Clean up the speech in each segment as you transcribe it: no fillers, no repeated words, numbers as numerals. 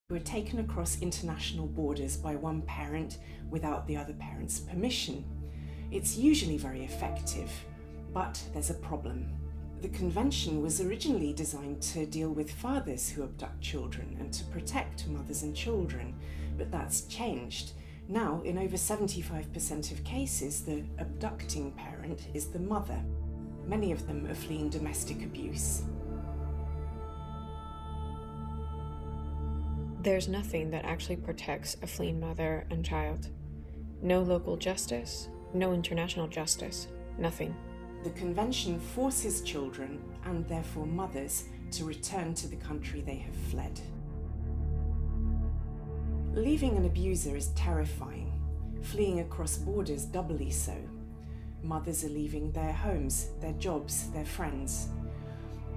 who are taken across international borders by one parent without the other parent's permission. It's usually very effective, but there's a problem. The convention was originally designed to deal with fathers who abduct children and to protect mothers and children, but that's changed. Now, in over 75% of cases, the abducting parent is the mother. Many of them are fleeing domestic abuse. There's nothing that actually protects a fleeing mother and child. No local justice, no international justice, nothing. The convention forces children, and therefore mothers, to return to the country they have fled. Leaving an abuser is terrifying, fleeing across borders doubly so. Mothers are leaving their homes, their jobs, their friends.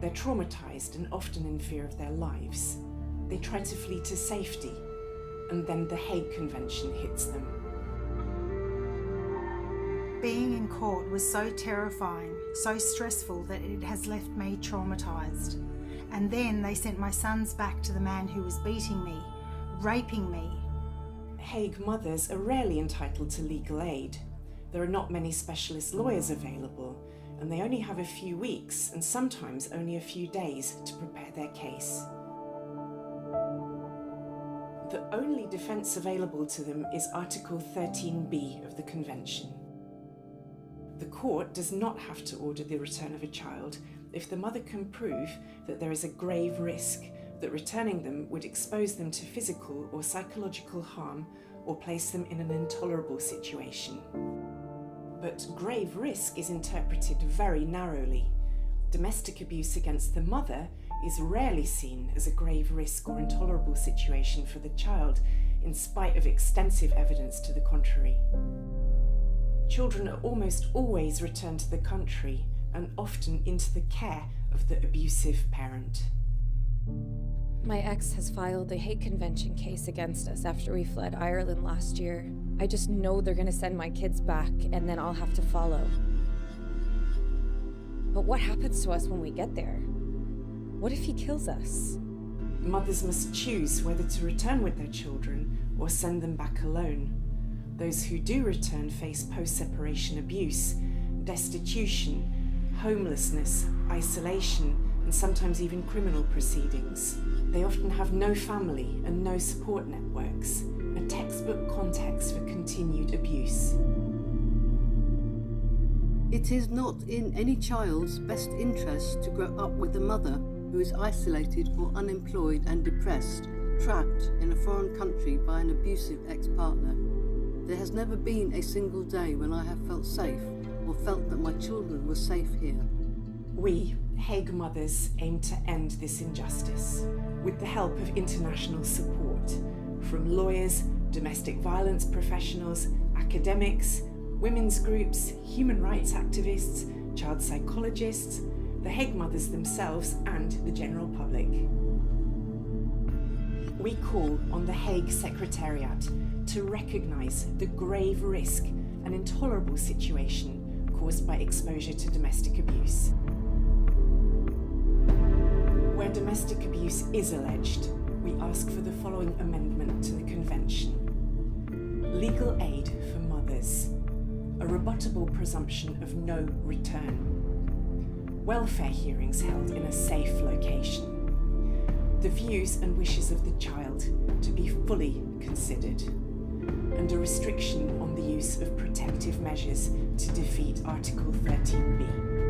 They're traumatized and often in fear of their lives. They try to flee to safety, and then the Hague Convention hits them. Being in court was so terrifying, so stressful that it has left me traumatized. And then they sent my sons back to the man who was beating me, raping me. HagueMothers are rarely entitled to legal aid. There are not many specialist lawyers available, and they only have a few weeks and sometimes only a few days to prepare their case. The only defence available to them is Article 13b of the Convention. The court does not have to order the return of a child if the mother can prove that there is a grave risk that returning them would expose them to physical or psychological harm or place them in an intolerable situation. But grave risk is interpreted very narrowly. Domestic abuse against the mother is rarely seen as a grave risk or intolerable situation for the child, in spite of extensive evidence to the contrary. Children are almost always returned to the country and often into the care of the abusive parent. My ex has filed a hate convention case against us after we fled Ireland last year. I just know they're gonna send my kids back and then I'll have to follow. But what happens to us when we get there? What if he kills us? Mothers must choose whether to return with their children or send them back alone. Those who do return face post-separation abuse, destitution, homelessness, isolation, and sometimes even criminal proceedings. They often have no family and no support networks, a textbook context for continued abuse. It is not in any child's best interest to grow up with a mother who is isolated or unemployed and depressed, trapped in a foreign country by an abusive ex-partner. There has never been a single day when I have felt safe or felt that my children were safe here. We, HagueMothers, aim to end this injustice with the help of international support from lawyers, domestic violence professionals, academics, women's groups, human rights activists, child psychologists, the HagueMothers themselves, and the general public. We call on the Hague Secretariat to recognise the grave risk and intolerable situation caused by exposure to domestic abuse. Where domestic abuse is alleged, we ask for the following amendment to the Convention. Legal aid for mothers. A rebuttable presumption of no return. Welfare hearings held in a safe location. The views and wishes of the child to be fully considered. And a restriction on the use of protective measures to defeat Article 13b.